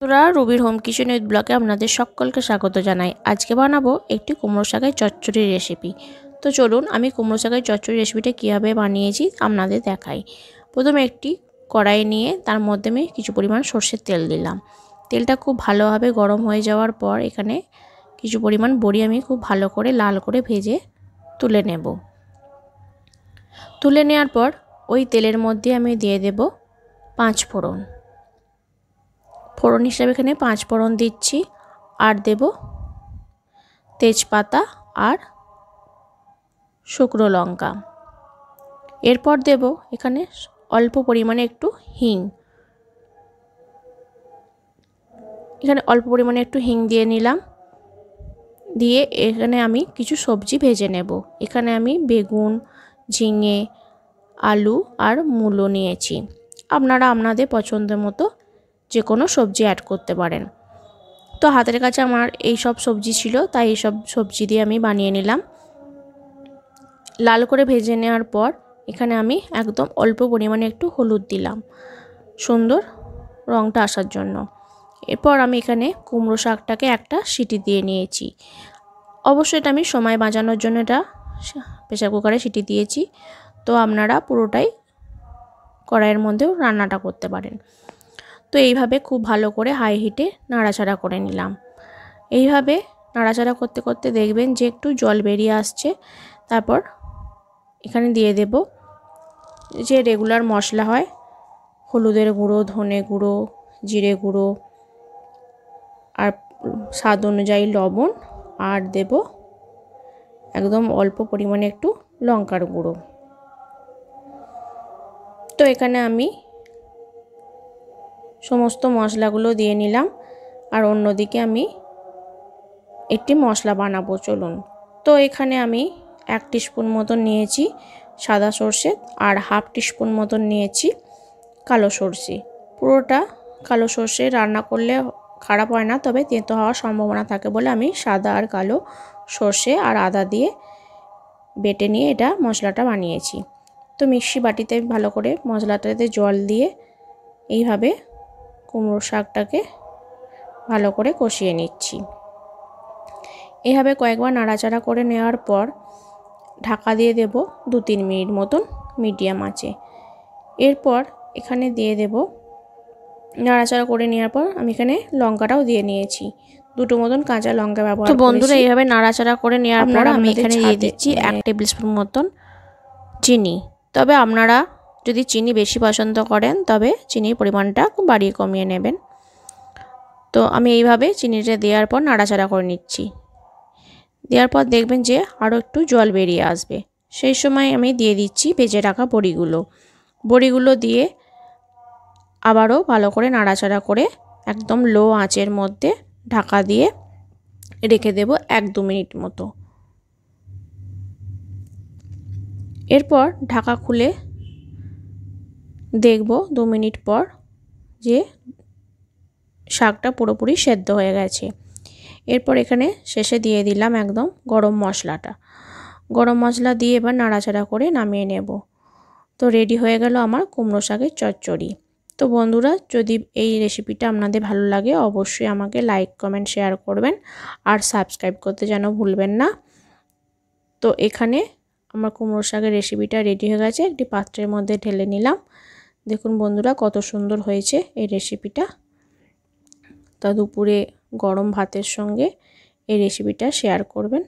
তোরা রুবির home kitchen with ব্লগে আপনাদের সকলকে স্বাগত জানাই। আজকে বানাবো একটি কুমড়ো শাকের চচ্চড়ির রেসিপি। তো চলুন আমি কুমড়ো শাকের চচ্চড়ি রেসিপিটা কীভাবে বানিয়েছি আপনাদের দেখাই। প্রথমে একটি কড়াই নিয়ে তার মধ্যে আমি কিছু পরিমাণ সর্ষের তেল দিলাম। তেলটা খুব ভালোভাবে গরম হয়ে যাওয়ার পর এখানে কিছু পরিমাণ বড়ি আমি খুব ভালো করে লাল করে ভেজে তুলে নেব। তুলে নেওয়ার পর ওই তেলের মধ্যে আমি দিয়ে দেব 5 ফোড়ন। ফোড়ন হিসাবে এখানে 5 ফোড়ন দিচ্ছি, আর দেব তেজপাতা আর শুকনো লঙ্কা। এরপর দেব এখানে অল্প পরিমাণে একটু হিং। এখানে অল্প পরিমাণে একটু হিং দিয়ে নিলাম। দিয়ে এখানে আমি কিছু সবজি ভেজে নেব। এখানে আমি বেগুন, ঝিঙে, আলু আর মূলো নিয়েছি। আপনারা আপনাদের পছন্দের মতো যে কোনো সবজি অ্যাড করতে পারেন। তো হাতের কাছে আমার এই সব সবজি ছিল, তাই এই সব সবজি দিয়ে আমি বানিয়ে নিলাম। লাল করে ভেজে নেওয়ার পর এখানে আমি একদম অল্প পরিমাণে একটু হলুদ দিলাম সুন্দর রঙটা আসার জন্য। এরপর আমি এখানে কুমড়ো শাকটাকে একটা সিটি দিয়ে নিয়েছি। অবশ্যই এটা আমি সময় বাঁচানোর জন্য এটা প্রেসার কুকারে সিটি দিয়েছি। তো আপনারা পুরোটাই কড়াইয়ের মধ্যেও রান্নাটা করতে পারেন। তো এইভাবে খুব ভালো করে হাই হিটে নাড়াচাড়া করে নিলাম। এইভাবে নাড়াচাড়া করতে করতে দেখবেন যে একটু জল বেরিয়ে আসছে। তারপর এখানে দিয়ে দেব যে রেগুলার মশলা হয়, হলুদের গুঁড়ো, ধনে গুঁড়ো, জিরে গুঁড়ো আর স্বাদ অনুযায়ী লবণ, আর দেব একদম অল্প পরিমাণে একটু লঙ্কার গুঁড়ো। তো এখানে আমি সমস্ত মশলাগুলো দিয়ে নিলাম। আর অন্যদিকে আমি একটি মশলা বানাবো, চলুন। তো এখানে আমি 1 টিস্পুন মতন নিয়েছি সাদা সর্ষে, আর হাফ টিস্পুন মতন নিয়েছি কালো সর্ষে। পুরোটা কালো সর্ষে রান্না করলে খারাপ হয় না, তবে তেতো হওয়ার সম্ভাবনা থাকে বলে আমি সাদা আর কালো সর্ষে আর আদা দিয়ে বেটে নিয়ে এটা মশলাটা বানিয়েছি। তো মিক্সি বাটিতে ভালো করে মশলাটাতে জল দিয়ে এইভাবে কুমড়ো শাকটাকে ভালো করে কষিয়ে নিচ্ছি। এইভাবে কয়েকবার নাড়াচাড়া করে নেওয়ার পর ঢাকা দিয়ে দেব 2-3 মিনিট মতন মিডিয়াম আঁচে। এরপর এখানে দিয়ে দেব, নাড়াচাড়া করে নেওয়ার পর আমি এখানে লঙ্কাটাও দিয়ে নিয়েছি, 2টো মতন কাঁচা লঙ্কা ব্যবহার করেছি। তো বন্ধুরা এইভাবে নাড়াচাড়া করে নেওয়ার পর আমি এখানে দিয়ে দিচ্ছি 1 টেবিল স্পুন মতন চিনি। তবে আপনারা যদি চিনি বেশি পছন্দ করেন তবে চিনির পরিমাণটা বাড়িয়ে কমিয়ে নেবেন। তো আমি এইভাবে চিনিটা দেওয়ার পর নাড়াচাড়া করে নিচ্ছি। দেওয়ার পর দেখবেন যে আরও একটু জল বেরিয়ে আসবে। সেই সময় আমি দিয়ে দিচ্ছি ভেজে রাখা বড়িগুলো দিয়ে আবারও ভালো করে নাড়াচাড়া করে একদম লো আঁচের মধ্যে ঢাকা দিয়ে রেখে দেব 1-2 মিনিট মতো। এরপর ঢাকা খুলে দেখব 2 মিনিট পর যে শাকটা পুরোপুরি সেদ্ধ হয়ে গেছে। এরপর এখানে শেষে দিয়ে দিলাম একদম গরম মশলাটা। গরম মশলা দিয়ে এবার নাড়াচাড়া করে নামিয়ে নেব। তো রেডি হয়ে গেল আমার কুমড়ো শাকের চচ্চড়ি। তো বন্ধুরা, যদি এই রেসিপিটা আপনাদের ভালো লাগে অবশ্যই আমাকে লাইক, কমেন্ট, শেয়ার করবেন, আর সাবস্ক্রাইব করতে যেন ভুলবেন না। তো এখানে আমার কুমড়ো শাকের রেসিপিটা রেডি হয়ে গেছে, একটি পাত্রের মধ্যে ঢেলে নিলাম। দেখুন বন্ধুরা কত সুন্দর হয়েছে এই রেসিপিটা। তা দুপুরে গরম ভাতের সঙ্গে এই রেসিপিটা শেয়ার করবেন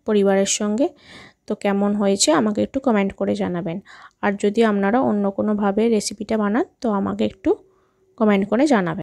পরিবারের সঙ্গে। তো কেমন হয়েছে আমাকে একটু কমেন্ট করে জানাবেন। আর যদি আপনারা অন্য কোনোভাবে রেসিপিটা বানান তো আমাকে একটু কমেন্ট করে জানাবেন।